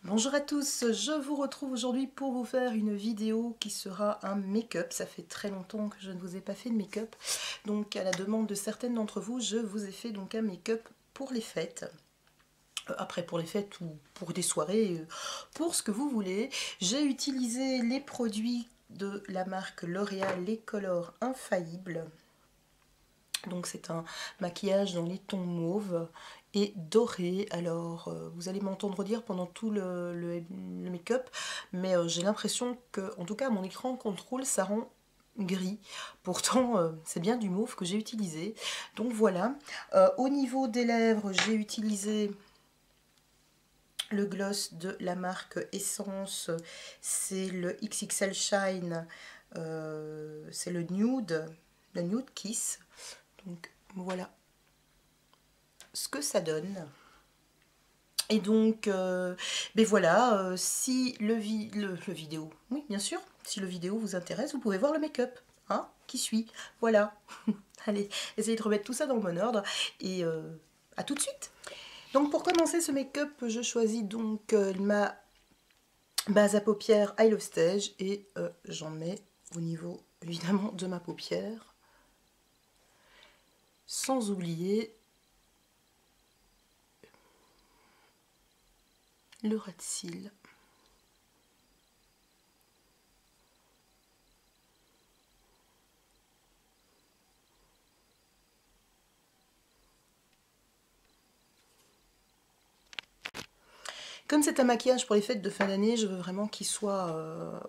Bonjour à tous, je vous retrouve aujourd'hui pour vous faire une vidéo qui sera un make-up. Ça fait très longtemps que je ne vous ai pas fait de make-up, donc à la demande de certaines d'entre vous, je vous ai fait donc un make-up pour les fêtes. Après pour les fêtes ou pour des soirées, pour ce que vous voulez. J'ai utilisé les produits de la marque L'Oréal, les Color Infaillibles. Donc c'est un maquillage dans les tons mauve et doré. Alors vous allez m'entendre dire pendant tout le make-up, mais j'ai l'impression que, en tout cas à mon écran contrôle, ça rend gris. Pourtant c'est bien du mauve que j'ai utilisé. Donc voilà. Au niveau des lèvres, j'ai utilisé le gloss de la marque Essence. C'est le XXL Shine. C'est le Nude Kiss. Donc voilà ce que ça donne. Et donc, ben voilà, si le vidéo, oui bien sûr, si le vidéo vous intéresse, vous pouvez voir le make-up, hein, qui suit, voilà. Allez, essayez de remettre tout ça dans le bon ordre, et à tout de suite. Donc pour commencer ce make-up, je choisis donc ma base à paupières I Love Stage, et j'en mets au niveau, évidemment, de ma paupière, sans oublier le ras de cils. Comme c'est un maquillage pour les fêtes de fin d'année, je veux vraiment qu'il soit,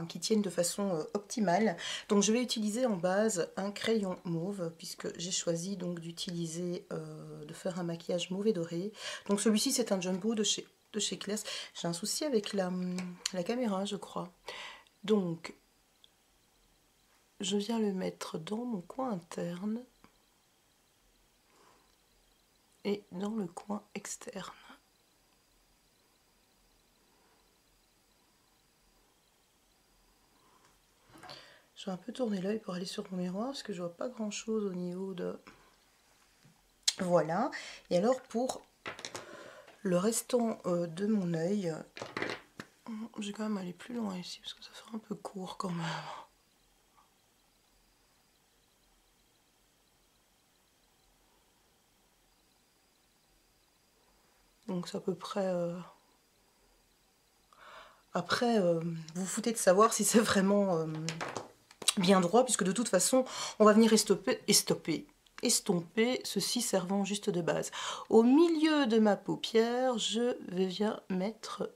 qu'il tienne de façon optimale. Donc je vais utiliser en base un crayon mauve, puisque j'ai choisi donc d'utiliser, de faire un maquillage mauve et doré. Donc celui-ci c'est un Jumbo de chez Claire's. J'ai un souci avec la caméra, je crois. Donc je viens le mettre dans mon coin interne et dans le coin externe. Je vais un peu tourner l'œil pour aller sur mon miroir parce que je vois pas grand chose au niveau de... Voilà. Et alors pour le restant de mon œil, je vais quand même aller plus loin ici parce que ça fait un peu court quand même. Donc c'est à peu près... Après, vous vous foutez de savoir si c'est vraiment bien droit, puisque de toute façon, on va venir estomper, ceci servant juste de base. Au milieu de ma paupière, je viens mettre...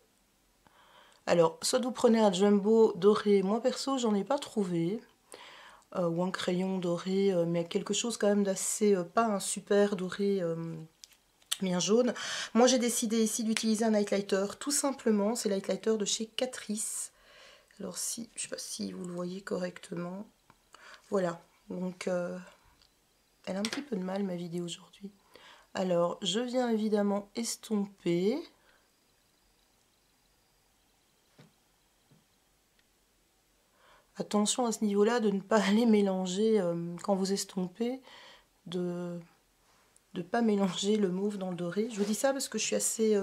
Alors, soit vous prenez un Jumbo doré, moi perso, j'en ai pas trouvé, ou un crayon doré, mais quelque chose quand même d'assez, pas un super doré bien jaune. Moi j'ai décidé ici d'utiliser un highlighter, tout simplement, c'est l'highlighter de chez Catrice. Alors si, je sais pas si vous le voyez correctement, voilà, donc elle a un petit peu de mal ma vidéo aujourd'hui. Alors je viens évidemment estomper. Attention à ce niveau-là de ne pas aller mélanger, quand vous estompez, de ne pas mélanger le mauve dans le doré. Je vous dis ça parce que je suis assez...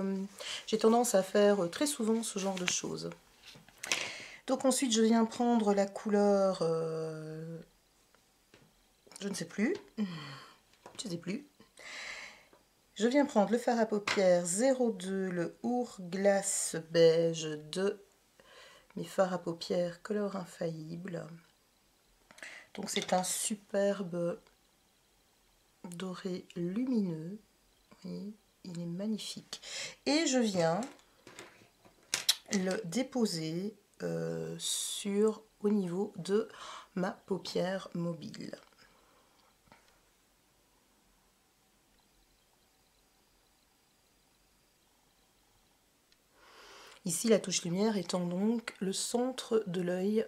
j'ai tendance à faire très souvent ce genre de choses. Donc ensuite, je viens prendre la couleur... je ne sais plus. Je ne sais plus. Je viens prendre le fard à paupières 02, le Hourglass beige de mes fards à paupières Color Infaillible. Donc c'est un superbe doré lumineux. Vous voyez, il est magnifique. Et je viens le déposer au niveau de ma paupière mobile. Ici, la touche lumière étant donc le centre de l'œil.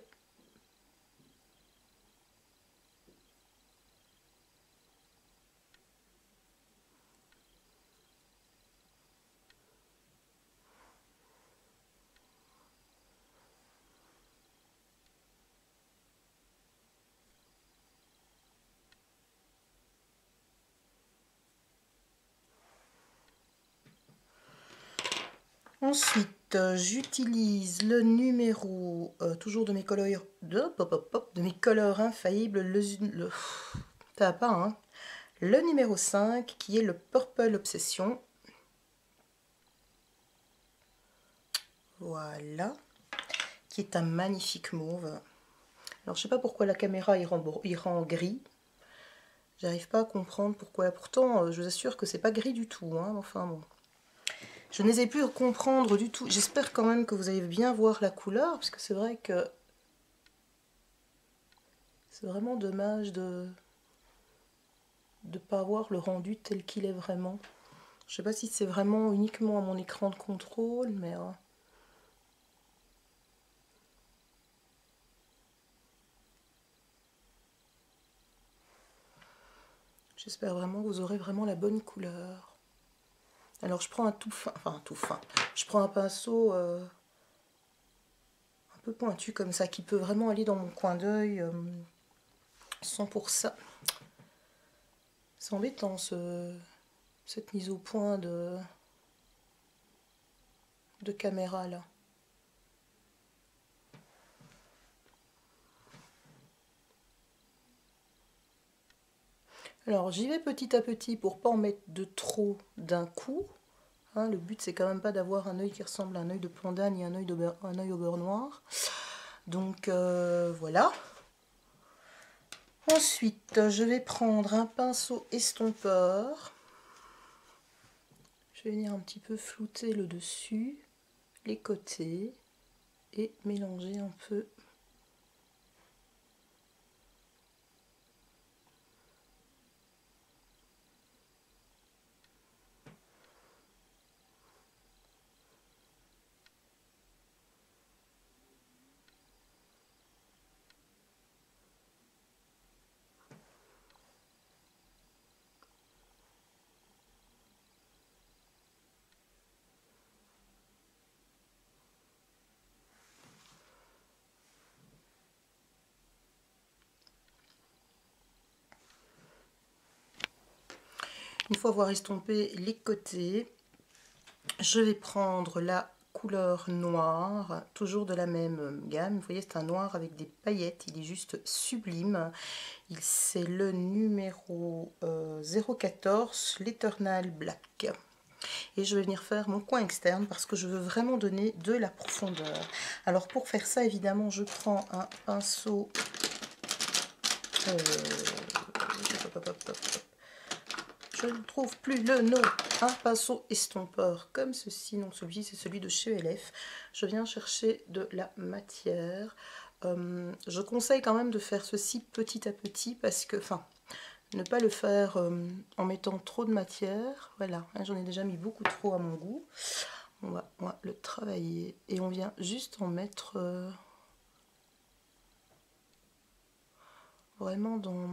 Ensuite, j'utilise le numéro, toujours de mes couleurs, de mes couleurs infaillibles, t'as pas, hein, le numéro 5 qui est le Purple Obsession. Voilà, qui est un magnifique mauve. Alors je sais pas pourquoi la caméra il rend gris. J'arrive pas à comprendre pourquoi. Pourtant, je vous assure que c'est pas gris du tout, hein. Enfin bon. Je n'osais plus comprendre du tout. J'espère quand même que vous allez bien voir la couleur, parce que c'est vrai que c'est vraiment dommage de ne pas voir le rendu tel qu'il est vraiment. Je sais pas si c'est vraiment uniquement à mon écran de contrôle, mais... j'espère vraiment que vous aurez vraiment la bonne couleur. Alors je prends un tout fin, enfin un tout fin. Je prends un pinceau un peu pointu comme ça, qui peut vraiment aller dans mon coin d'œil sans pour ça. C'est embêtant cette mise au point de caméra là. Alors j'y vais petit à petit pour pas en mettre de trop d'un coup. Hein, le but c'est quand même pas d'avoir un œil qui ressemble à un œil de panda ni un œil au beurre noir. Donc voilà. Ensuite je vais prendre un pinceau estompeur. Je vais venir un petit peu flouter le dessus, les côtés et mélanger un peu. Une fois avoir estompé les côtés, je vais prendre la couleur noire, toujours de la même gamme. Vous voyez, c'est un noir avec des paillettes, il est juste sublime. C'est le numéro 014, l'Eternal Black. Et je vais venir faire mon coin externe parce que je veux vraiment donner de la profondeur. Alors pour faire ça, évidemment, je prends un pinceau... je ne trouve plus le nom, un pinceau estompeur comme ceci, non celui-ci c'est celui de chez ELF. Je viens chercher de la matière. Je conseille quand même de faire ceci petit à petit parce que, enfin, ne pas le faire en mettant trop de matière. Voilà, j'en ai déjà mis beaucoup trop à mon goût. On va le travailler et on vient juste en mettre vraiment dans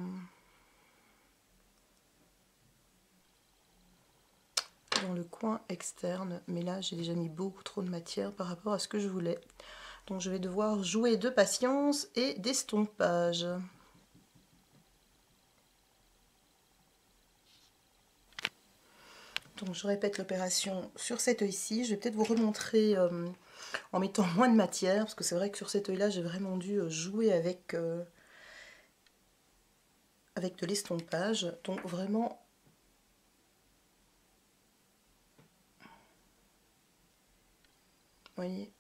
le coin externe, mais là j'ai déjà mis beaucoup trop de matière par rapport à ce que je voulais, donc je vais devoir jouer de patience et d'estompage. Donc je répète l'opération sur cet œil-ci. Je vais peut-être vous remontrer en mettant moins de matière, parce que c'est vrai que sur cet œil-là j'ai vraiment dû jouer avec de l'estompage, donc vraiment vous voyez.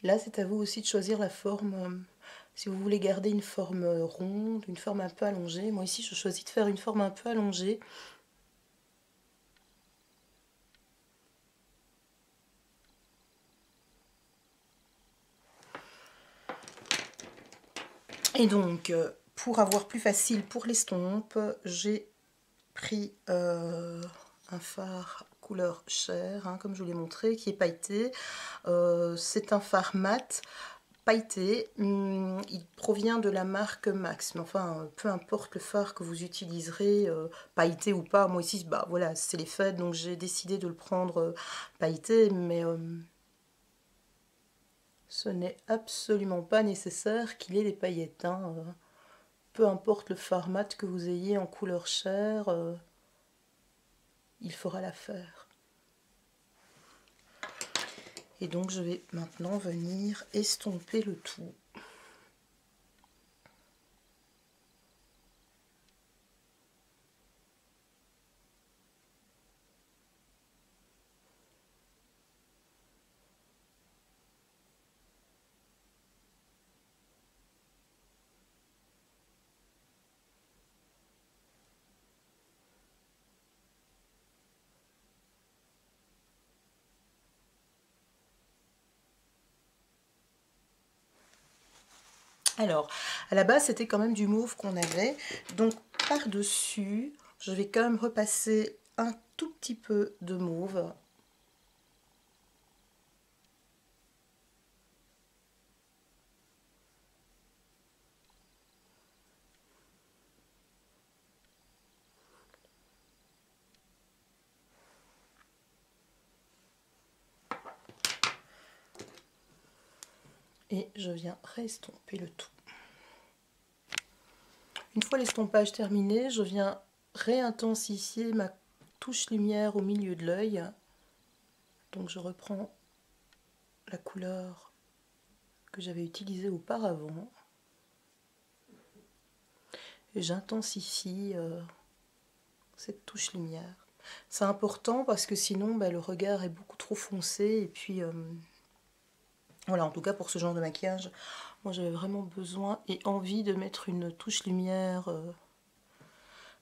Là, c'est à vous aussi de choisir la forme. Si vous voulez garder une forme ronde, une forme un peu allongée. Moi ici, je choisis de faire une forme un peu allongée. Et donc, pour avoir plus facile pour l'estompe, j'ai pris un fard couleur chair, hein, comme je vous l'ai montré, qui est pailleté. C'est un fard mat pailleté. Il provient de la marque Max, mais enfin, peu importe le fard que vous utiliserez, pailleté ou pas. Moi ici, bah voilà, c'est les fêtes, donc j'ai décidé de le prendre pailleté, mais ce n'est absolument pas nécessaire qu'il ait des paillettes, hein. peu importe le format que vous ayez en couleur chair, il fera l'affaire. Et donc je vais maintenant venir estomper le tout. Alors, à la base, c'était quand même du mauve qu'on avait. Donc, par-dessus, je vais quand même repasser un tout petit peu de mauve. Et je viens restomper le tout. Une fois l'estompage terminé, je viens réintensifier ma touche lumière au milieu de l'œil. Donc je reprends la couleur que j'avais utilisée auparavant et j'intensifie cette touche lumière. C'est important parce que sinon le regard est beaucoup trop foncé et puis voilà, en tout cas pour ce genre de maquillage, moi j'avais vraiment besoin et envie de mettre une touche lumière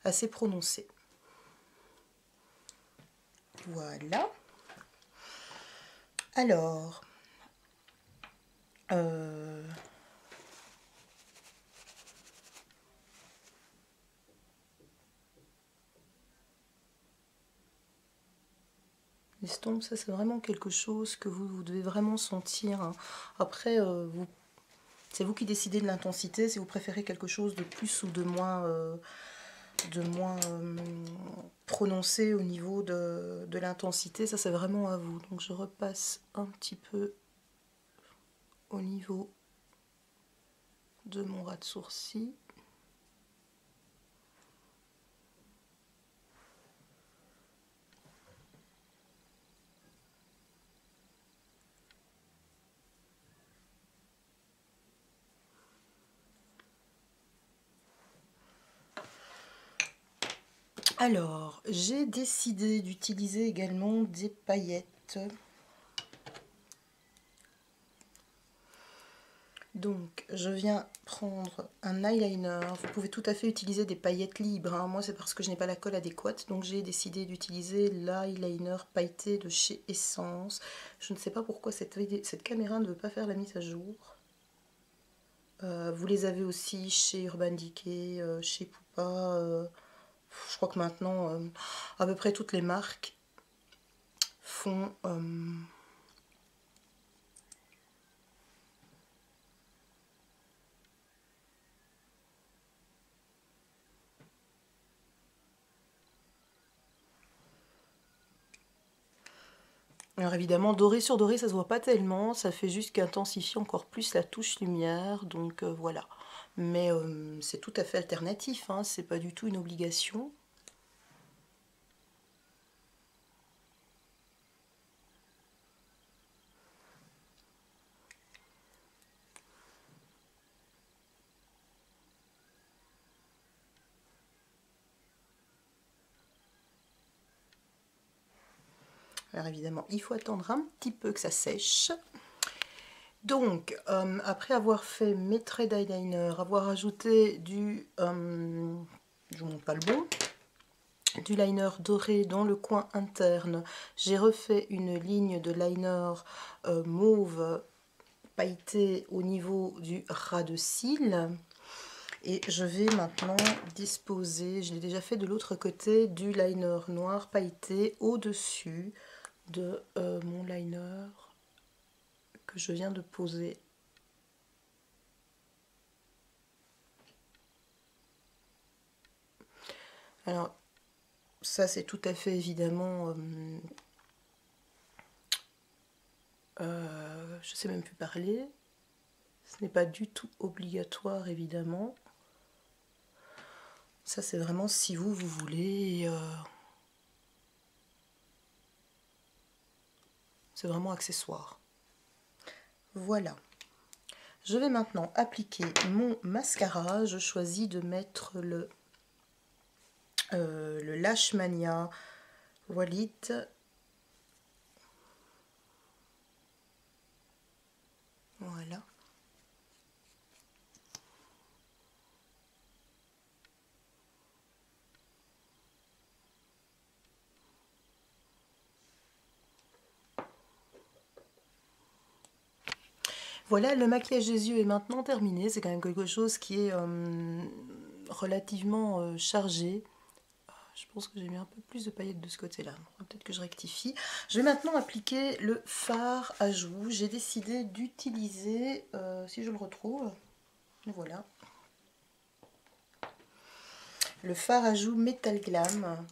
assez prononcée. Voilà. Alors, l'estompe, ça c'est vraiment quelque chose que vous devez vraiment sentir, hein. Après, c'est vous qui décidez de l'intensité, si vous préférez quelque chose de plus ou de moins prononcé au niveau de l'intensité, ça c'est vraiment à vous. Donc je repasse un petit peu au niveau de mon ras de sourcil. Alors, j'ai décidé d'utiliser également des paillettes. Donc, je viens prendre un eyeliner. Vous pouvez tout à fait utiliser des paillettes libres, hein. Moi, c'est parce que je n'ai pas la colle adéquate. Donc, j'ai décidé d'utiliser l'eyeliner pailleté de chez Essence. Je ne sais pas pourquoi cette caméra ne veut pas faire la mise à jour. Vous les avez aussi chez Urban Decay, chez Pupa. Je crois que maintenant, à peu près toutes les marques font... Alors évidemment, doré sur doré, ça se voit pas tellement, ça fait juste qu'intensifier encore plus la touche lumière, donc voilà. Mais c'est tout à fait alternatif, hein, c'est pas du tout une obligation. Alors évidemment, il faut attendre un petit peu que ça sèche. Donc, après avoir fait mes traits d'eyeliner, avoir ajouté je vous montre pas le bon, du liner doré dans le coin interne, j'ai refait une ligne de liner mauve pailleté au niveau du ras de cils. Et je vais maintenant disposer, je l'ai déjà fait de l'autre côté, du liner noir pailleté au-dessus de mon liner que je viens de poser. Alors, ça c'est tout à fait évidemment... je sais même plus parler. Ce n'est pas du tout obligatoire évidemment. Ça c'est vraiment si vous voulez. C'est vraiment accessoire. Voilà. Je vais maintenant appliquer mon mascara. Je choisis de mettre le Lash Mania Wallet. Voilà. Voilà, le maquillage des yeux est maintenant terminé. C'est quand même quelque chose qui est relativement chargé. Je pense que j'ai mis un peu plus de paillettes de ce côté-là. Peut-être que je rectifie. Je vais maintenant appliquer le fard à joues. J'ai décidé d'utiliser, si je le retrouve, voilà, le fard à joues Metal Glam.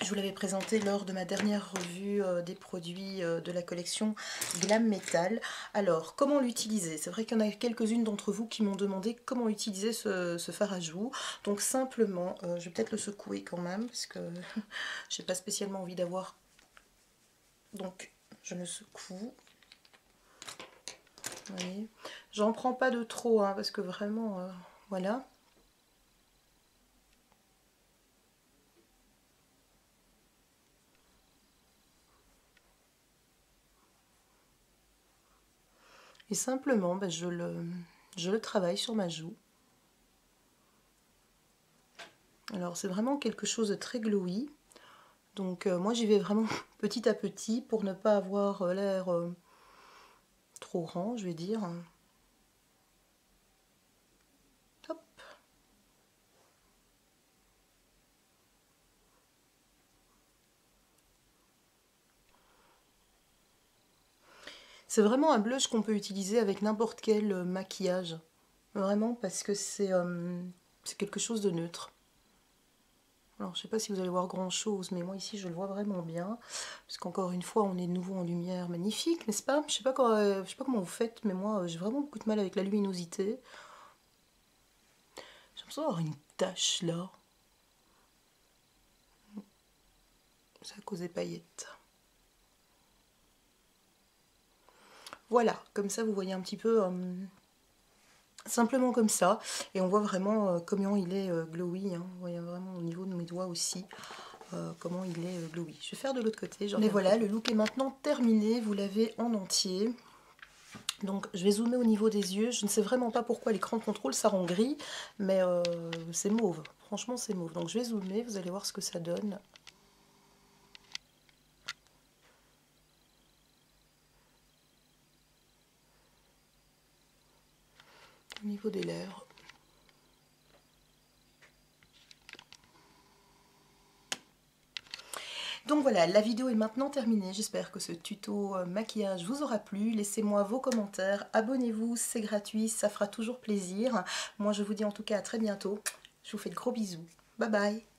Je vous l'avais présenté lors de ma dernière revue des produits de la collection Glam Metal. Alors, comment l'utiliser? C'est vrai qu'il y en a quelques-unes d'entre vous qui m'ont demandé comment utiliser ce fard à joues. Donc simplement, je vais peut-être le secouer quand même, parce que je n'ai pas spécialement envie d'avoir... Donc, je le secoue. Vous voyez, j'en prends pas de trop, hein, parce que vraiment, voilà. Et simplement, ben, je le travaille sur ma joue. Alors c'est vraiment quelque chose de très glowy. Donc moi j'y vais vraiment petit à petit pour ne pas avoir l'air trop rang, je vais dire. Hop. C'est vraiment un blush qu'on peut utiliser avec n'importe quel maquillage. Vraiment parce que c'est quelque chose de neutre. Alors je sais pas si vous allez voir grand chose, mais moi ici je le vois vraiment bien. Parce qu'encore une fois on est de nouveau en lumière magnifique, n'est-ce pas? Je sais pas comment vous faites, mais moi j'ai vraiment beaucoup de mal avec la luminosité. J'ai l'impression d'avoir une tache là. C'est à cause des paillettes. Voilà, comme ça vous voyez un petit peu, simplement comme ça. Et on voit vraiment comment il est glowy, hein. Vous voyez vraiment au niveau de mes doigts aussi, comment il est glowy. Je vais faire de l'autre côté. Mais voilà, le look est maintenant terminé, vous l'avez en entier. Donc je vais zoomer au niveau des yeux. Je ne sais vraiment pas pourquoi l'écran de contrôle ça rend gris, mais c'est mauve. Franchement c'est mauve. Donc je vais zoomer, vous allez voir ce que ça donne. Au niveau des lèvres. Donc voilà, la vidéo est maintenant terminée. J'espère que ce tuto maquillage vous aura plu. Laissez-moi vos commentaires, abonnez-vous, c'est gratuit, ça fera toujours plaisir. Moi je vous dis en tout cas à très bientôt. Je vous fais de gros bisous. Bye bye.